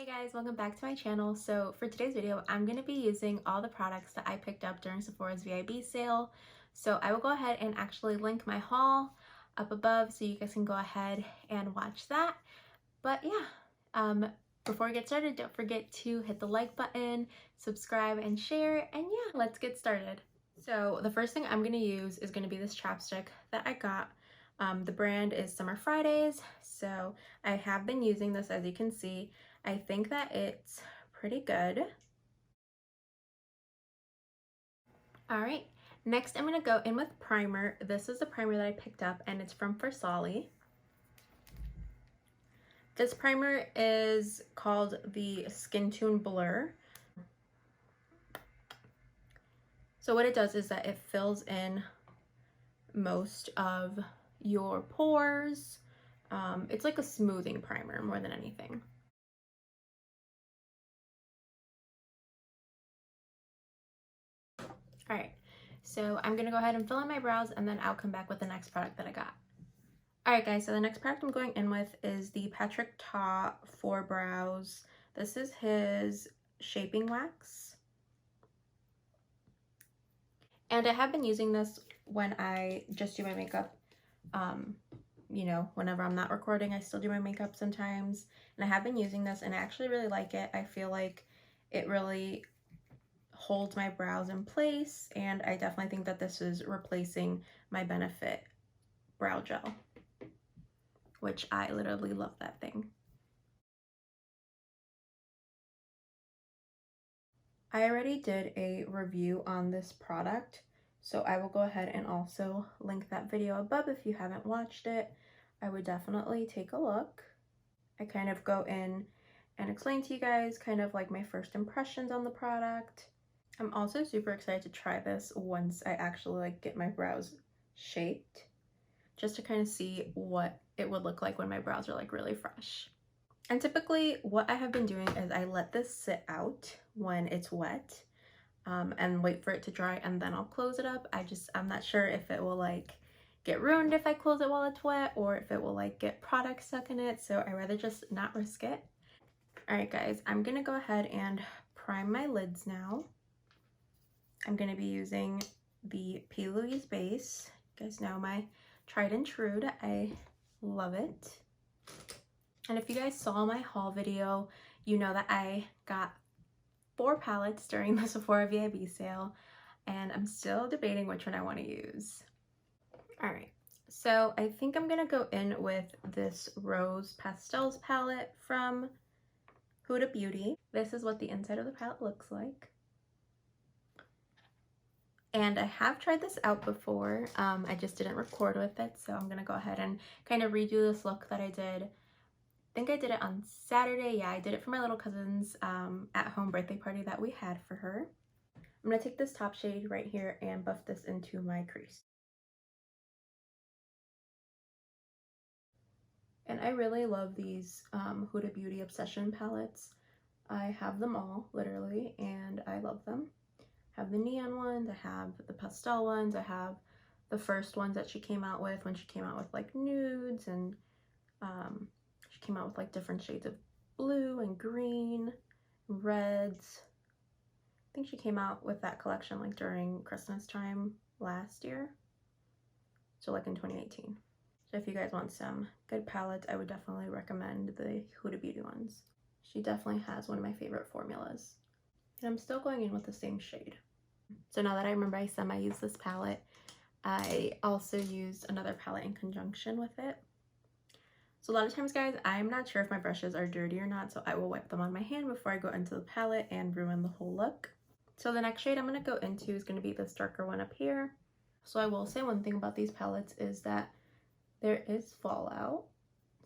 Hey guys, welcome back to my channel. So for today's video, I'm going to be using all the products that I picked up during Sephora's VIB sale. So I will go ahead and actually link my haul up above so you guys can go ahead and watch that. But yeah, before we get started, don't forget to hit the like button, subscribe, and share. And yeah, let's get started. So the first thing I'm going to use is going to be this chapstick that I got. The brand is Summer Fridays. So I have been using this, as you can see. I think that it's pretty good. All right, next I'm gonna go in with primer. This is a primer that I picked up and it's from Versali. This primer is called the Skin Tune Blur. So what it does is that it fills in most of your pores. It's like a smoothing primer more than anything. All right, so I'm gonna go ahead and fill in my brows and then I'll come back with the next product that I got. All right, guys, so the next product I'm going in with is the Patrick Ta for Brows. This is his shaping wax. And I have been using this when I just do my makeup. You know, whenever I'm not recording, I still do my makeup sometimes. And I have been using this and I actually really like it. I feel like it really holds my brows in place, and I definitely think that this is replacing my Benefit brow gel, which I literally love that thing. I already did a review on this product, so I will go ahead and also link that video above if you haven't watched it. I would definitely take a look. I kind of go in and explain to you guys kind of like my first impressions on the product. I'm also super excited to try this once I actually like get my brows shaped, just to kind of see what it would look like when my brows are like really fresh. And typically what I have been doing is I let this sit out when it's wet and wait for it to dry, and then I'll close it up. I'm not sure if it will like get ruined if I close it while it's wet, or if it will like get product stuck in it, so I'd rather just not risk it. All right guys, I'm gonna go ahead and prime my lids now. I'm gonna be using the P. Louise base. You guys know my tried and true. I love it. And if you guys saw my haul video, you know that I got 4 palettes during the Sephora VIB sale, and I'm still debating which one I want to use. All right, so I think I'm gonna go in with this Rose Pastels palette from Huda Beauty. This is what the inside of the palette looks like. And I have tried this out before. I just didn't record with it, so I'm gonna go ahead and kind of redo this look that I did. I think I did it on Saturday. Yeah, I did it for my little cousin's at-home birthday party that we had for her. I'm gonna take this top shade right here and buff this into my crease. And I really love these Huda Beauty Obsession palettes. I have them all, literally, and I love them. I have the neon ones, I have the pastel ones, I have the first ones that she came out with when she came out with like nudes, and she came out with like different shades of blue and green, reds. I think she came out with that collection like during Christmas time last year, so like in 2018. So if you guys want some good palettes, I would definitely recommend the Huda Beauty ones. She definitely has one of my favorite formulas. And I'm still going in with the same shade. So now that I remember I semi-used this palette, I also used another palette in conjunction with it. So a lot of times, guys, I'm not sure if my brushes are dirty or not, so I will wipe them on my hand before I go into the palette and ruin the whole look. So the next shade I'm going to go into is going to be this darker one up here. So I will say one thing about these palettes is that there is fallout.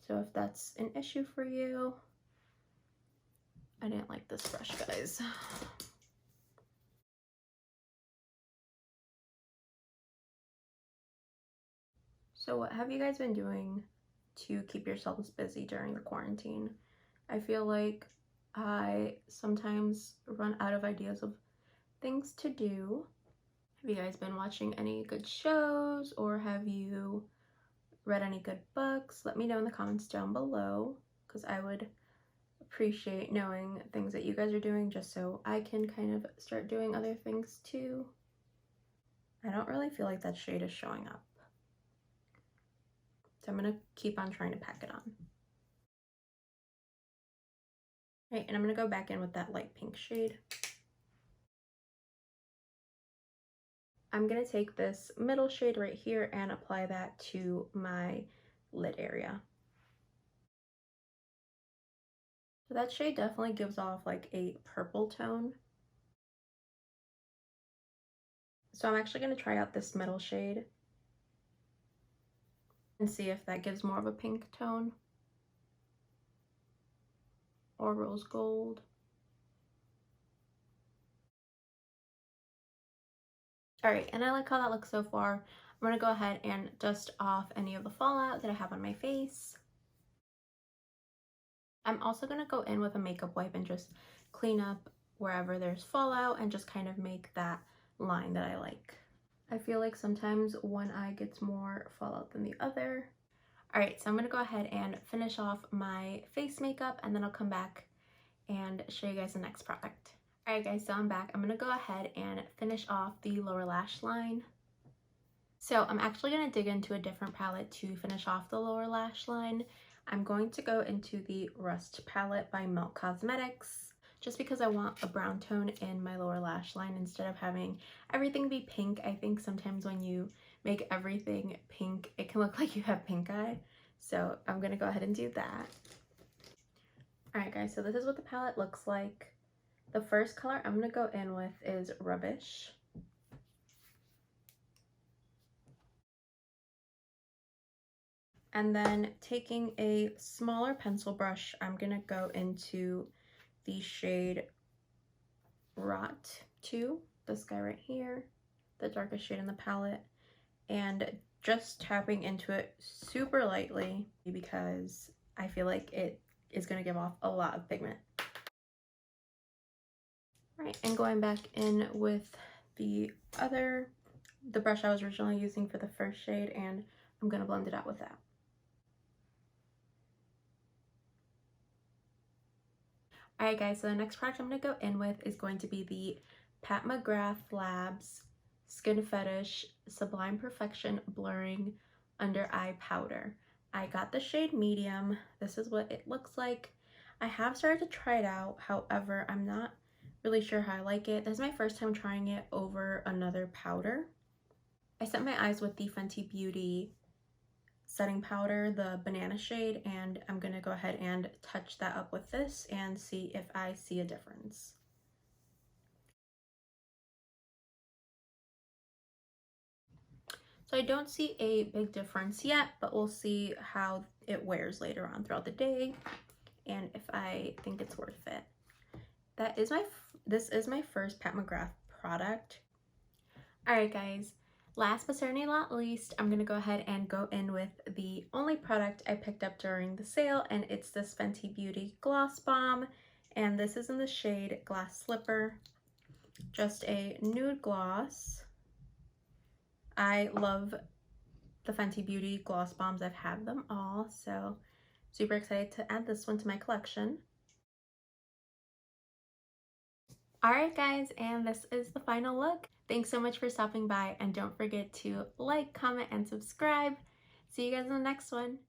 So if that's an issue for you, I didn't like this brush, guys. So what have you guys been doing to keep yourselves busy during the quarantine? I feel like I sometimes run out of ideas of things to do. Have you guys been watching any good shows, or have you read any good books? Let me know in the comments down below, because I would appreciate knowing things that you guys are doing just so I can kind of start doing other things too. I don't really feel like that shade is showing up. So I'm going to keep on trying to pack it on. Right, and I'm going to go back in with that light pink shade. I'm going to take this middle shade right here and apply that to my lid area. So that shade definitely gives off like a purple tone. So I'm actually going to try out this middle shade and see if that gives more of a pink tone or rose gold. All right, and I like how that looks so far. I'm gonna go ahead and dust off any of the fallout that I have on my face. I'm also gonna go in with a makeup wipe and just clean up wherever there's fallout and just kind of make that line that I like. I feel like sometimes one eye gets more fallout than the other. All right, so I'm gonna go ahead and finish off my face makeup and then I'll come back and show you guys the next product. All right guys, so I'm back. I'm gonna go ahead and finish off the lower lash line. So I'm actually gonna dig into a different palette to finish off the lower lash line. I'm going to go into the Rust palette by Melt Cosmetics, just because I want a brown tone in my lower lash line instead of having everything be pink. I think sometimes when you make everything pink, it can look like you have pink eye. So I'm gonna go ahead and do that. All right guys, so this is what the palette looks like. The first color I'm gonna go in with is Rubbish. And then taking a smaller pencil brush, I'm gonna go into the shade Rot 2, this guy right here, the darkest shade in the palette, and just tapping into it super lightly because I feel like it is gonna give off a lot of pigment. Right, and going back in with the brush I was originally using for the first shade, and I'm gonna blend it out with that. Alright guys, so the next product I'm gonna go in with is going to be the Pat McGrath Labs Skin Fetish Sublime Perfection Blurring Under Eye Powder. I got the shade medium. This is what it looks like. I have started to try it out, however, I'm not really sure how I like it. This is my first time trying it over another powder. I set my eyes with the Fenty Beauty setting powder, the banana shade, and I'm gonna go ahead and touch that up with this and see if I see a difference. So I don't see a big difference yet, but we'll see how it wears later on throughout the day and if I think it's worth it. This is my first Pat McGrath product. All right guys, last but certainly not least, I'm gonna go ahead and go in with the only product I picked up during the sale, and it's this Fenty Beauty Gloss Bomb, and this is in the shade Glass Slipper, just a nude gloss. I love the Fenty Beauty Gloss Bombs. I've had them all, so super excited to add this one to my collection. Alright guys, and this is the final look. Thanks so much for stopping by, and don't forget to like, comment, and subscribe. See you guys in the next one.